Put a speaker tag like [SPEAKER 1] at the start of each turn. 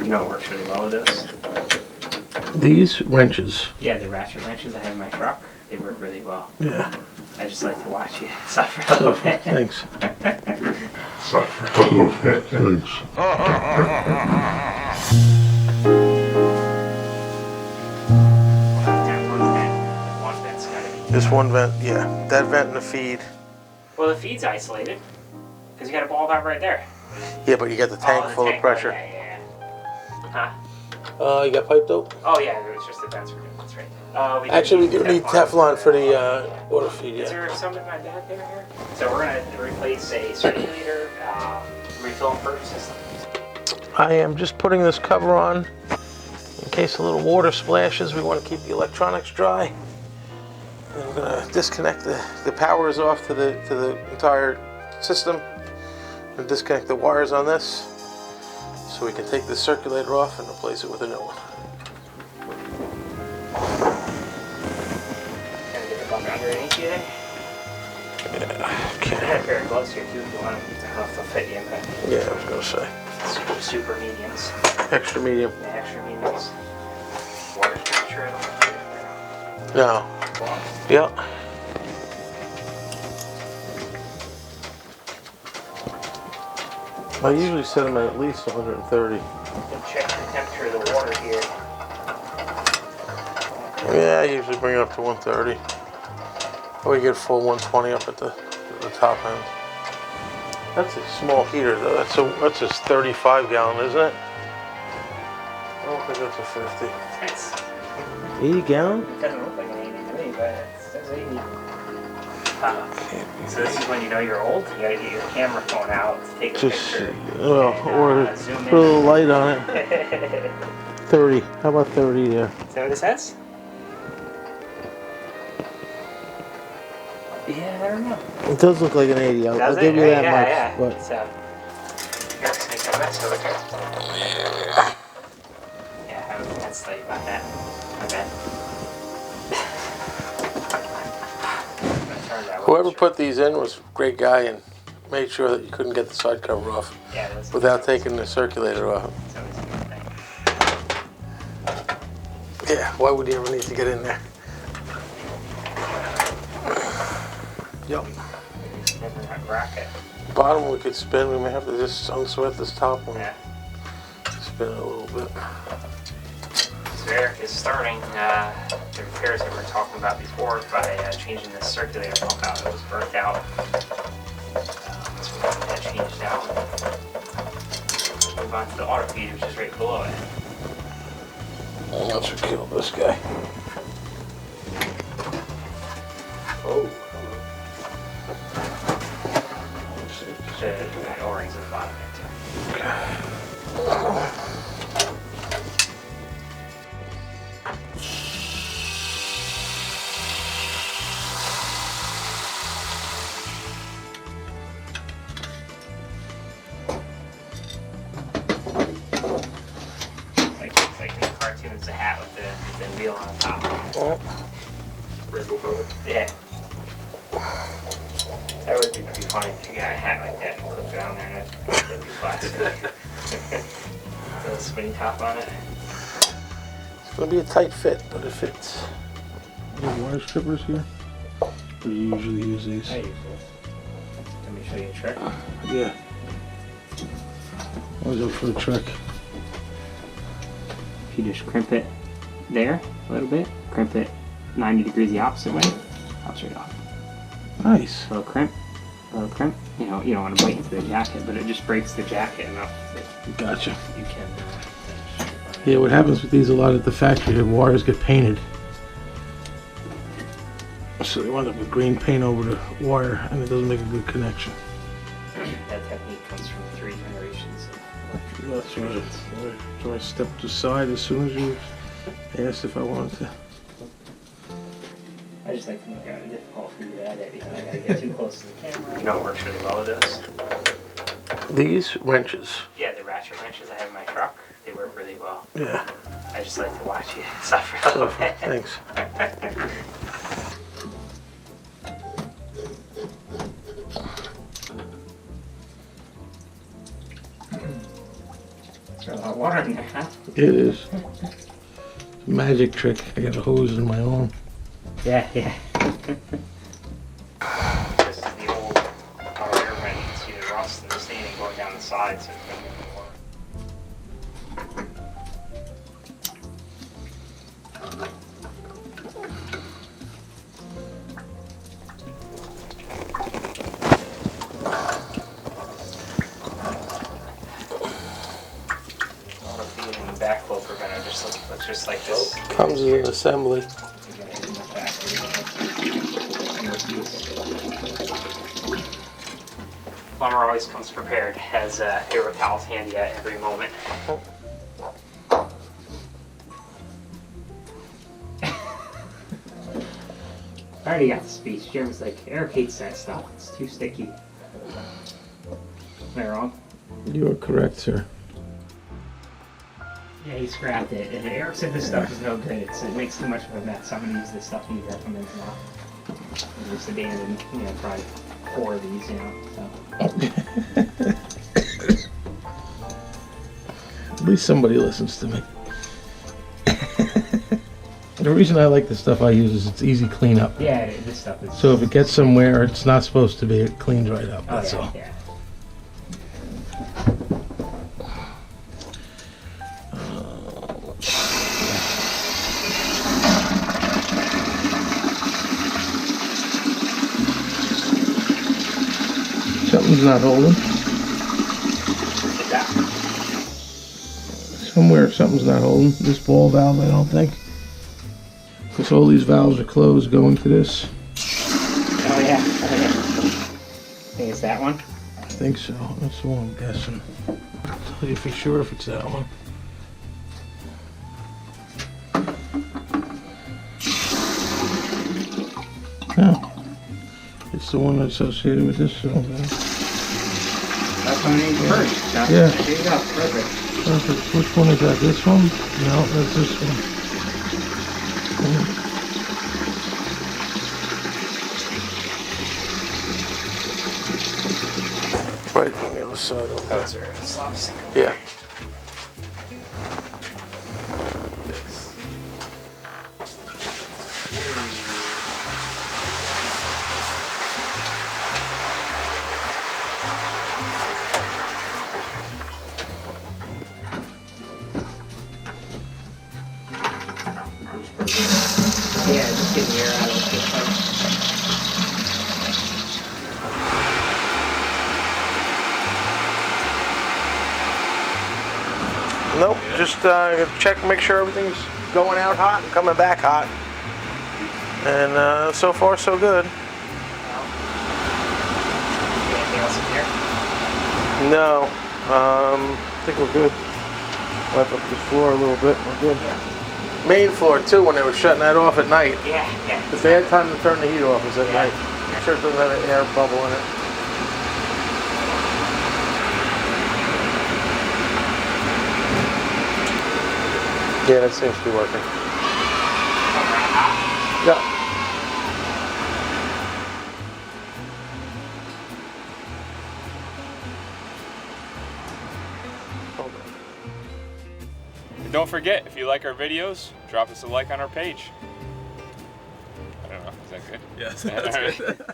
[SPEAKER 1] You know what works really well with this?
[SPEAKER 2] These wrenches.
[SPEAKER 1] Yeah, the ratchet wrenches I have in my truck, they work really well.
[SPEAKER 2] Yeah.
[SPEAKER 1] I just like to watch you suffer a little bit.
[SPEAKER 2] Thanks.
[SPEAKER 3] Suffer a little bit.
[SPEAKER 2] Thanks.
[SPEAKER 1] One vent's gotta be.
[SPEAKER 2] This one vent, yeah. That vent and the feed.
[SPEAKER 1] Well, the feed's isolated, because you got a ball valve right there.
[SPEAKER 2] Yeah, but you got the tank full of pressure.
[SPEAKER 1] Yeah. Huh?
[SPEAKER 2] You got pipe dope?
[SPEAKER 1] Oh yeah, it was just the vents were good. That's right. We
[SPEAKER 2] Actually, we do need Teflon for the water feed,
[SPEAKER 1] Is
[SPEAKER 2] yeah.
[SPEAKER 1] there some in my bag there here? So we're going to replace a circulator, refill and purge system.
[SPEAKER 2] I am just putting this cover on in case a little water splashes. We want to keep the electronics dry. And we're going to disconnect the power is off to the entire system and disconnect the wires on this so we can take the circulator off and replace it with a new one.
[SPEAKER 1] Gonna get the bumper underneath you there?
[SPEAKER 2] Yeah,
[SPEAKER 1] I
[SPEAKER 2] okay.
[SPEAKER 1] got a pair of gloves here too if you want them. I don't know if they'll fit you, but
[SPEAKER 2] Yeah, I was going to say.
[SPEAKER 1] super mediums.
[SPEAKER 2] Extra medium.
[SPEAKER 1] The extra mediums. Water temperature, I don't know.
[SPEAKER 2] No. Yeah. I usually set them at least 130.
[SPEAKER 1] Check the temperature of the water here.
[SPEAKER 2] Yeah, I usually bring it up to 130. Or you get full 120 up at the top end. That's a small heater though. That's a 35 gallon, isn't it? I don't think that's a 50.
[SPEAKER 1] It's,
[SPEAKER 2] 80 gallon?
[SPEAKER 1] it doesn't look like an 80 to me, but it says 80. So this is when you know you're old. You gotta get your camera phone out to take a picture.
[SPEAKER 2] Well, or
[SPEAKER 1] zoom
[SPEAKER 2] put a little
[SPEAKER 1] in.
[SPEAKER 2] light on it. 30. How about 30 there?
[SPEAKER 1] Is that what it says? Yeah, I don't know.
[SPEAKER 2] It does look like an 80. I'll
[SPEAKER 1] Does
[SPEAKER 2] give
[SPEAKER 1] it?
[SPEAKER 2] you that
[SPEAKER 1] Yeah,
[SPEAKER 2] much.
[SPEAKER 1] yeah.
[SPEAKER 2] But
[SPEAKER 1] So, Eric's making a mess over here. Yeah, I was gonna tell you about that. My bad.
[SPEAKER 2] whoever put these in was a great guy and made sure that you couldn't get the side cover off without taking the circulator off.
[SPEAKER 1] It's always a good thing.
[SPEAKER 2] Yeah, why would you ever need to get in there? Yep.
[SPEAKER 1] Bracket.
[SPEAKER 2] Bottom we could spin. We may have to just unsweat this top one.
[SPEAKER 1] Yeah.
[SPEAKER 2] Spin it a little bit.
[SPEAKER 1] So Eric is starting the repairs that we were talking about before by changing the circulator pump out that was burnt out. So we got that changed out. Move on to the auto feed, which is right below it.
[SPEAKER 2] And let's kill this guy.
[SPEAKER 1] Oh. The O-rings at the bottom there too. Like in the cartoon, it's a hat with the wheel on top.
[SPEAKER 2] Oh.
[SPEAKER 1] Yeah. That would be pretty funny if you got a hat like that and clip it on there and that'd be classic. Little spinny top on it.
[SPEAKER 2] It's going to be a tight fit, but it fits. You have wire strippers here? Or do you usually use these?
[SPEAKER 1] I use this. Let me show you a trick.
[SPEAKER 2] Yeah. Always up for a trick.
[SPEAKER 1] If you just crimp it there a little bit, crimp it 90 degrees the opposite way, pops right off.
[SPEAKER 2] Nice.
[SPEAKER 1] A little crimp. You know, you don't want to bite into the jacket, but it just breaks the jacket enough that
[SPEAKER 2] Gotcha.
[SPEAKER 1] you can.
[SPEAKER 2] Yeah, what happens with these a lot at the factory, the wires get painted. So they wind up with green paint over the wire and it doesn't make a good connection.
[SPEAKER 1] That technique comes from 3 generations of
[SPEAKER 2] That's right. So I stepped aside as soon as you asked if I wanted to.
[SPEAKER 1] I just like to make it difficult for you to edit because I gotta get too close to the camera. You know what works really well with this?
[SPEAKER 2] These wrenches.
[SPEAKER 1] Yeah, the ratchet wrenches I have in my truck, they work really well.
[SPEAKER 2] Yeah.
[SPEAKER 1] I just like to watch you suffer a little bit.
[SPEAKER 2] Thanks.
[SPEAKER 1] There's a lot of water in there, huh?
[SPEAKER 2] It is. It's a magic trick. I got a hose in my arm.
[SPEAKER 1] Yeah. This is the old power air vent. You can see the rust and the staining going down the sides. So it's gonna move the water. Backflow preventer looks just like this.
[SPEAKER 2] Comes as an assembly.
[SPEAKER 1] Plumber always comes prepared, has paper towels handy at every moment. I already got the speech. Jeremy's like, Eric hates that stuff. It's too sticky. Am I wrong?
[SPEAKER 2] You are correct, sir.
[SPEAKER 1] Yeah, he scrapped it. And Eric said this stuff is no good. It makes too much of a mess. I'm going to use this stuff and use that from now. Just abandoned, probably 4 of these, so.
[SPEAKER 2] At least somebody listens to me. The reason I like the stuff I use is it's easy cleanup.
[SPEAKER 1] Yeah, this stuff is...
[SPEAKER 2] So if it gets somewhere it's not supposed to be, it cleans right up, that's all.
[SPEAKER 1] Yeah.
[SPEAKER 2] Something's not holding. Somewhere something's not holding. This ball valve, I don't think. Because all these valves are closed going to this.
[SPEAKER 1] Oh yeah. I think it's that one.
[SPEAKER 2] I think so. That's the one I'm guessing. I'll tell you for sure if it's that one. No. It's the one associated with this valve.
[SPEAKER 1] That's what I need first.
[SPEAKER 2] Yeah.
[SPEAKER 1] There you go. Perfect.
[SPEAKER 2] Perfect. Which one is that? This one? No, that's this one. Right on the other side of that.
[SPEAKER 1] Those are slop sink.
[SPEAKER 2] Yeah.
[SPEAKER 1] Yeah, just get the air out of this pipe.
[SPEAKER 2] Nope, just check, make sure everything's going out hot and coming back hot. And so far, so good.
[SPEAKER 1] Anything else in here?
[SPEAKER 2] No, I think we're good. Wipe up the floor a little bit, we're good. Main floor too, when they were shutting that off at night.
[SPEAKER 1] Yeah.
[SPEAKER 2] If they had time to turn the heat off, was at night. I'm sure it doesn't have an air bubble in it. Yeah, that seems to be working. Yeah.
[SPEAKER 4] And don't forget, if you like our videos, drop us a like on our page. I don't know, is that good?
[SPEAKER 5] Yes,
[SPEAKER 4] All
[SPEAKER 5] that's
[SPEAKER 4] right.
[SPEAKER 5] good.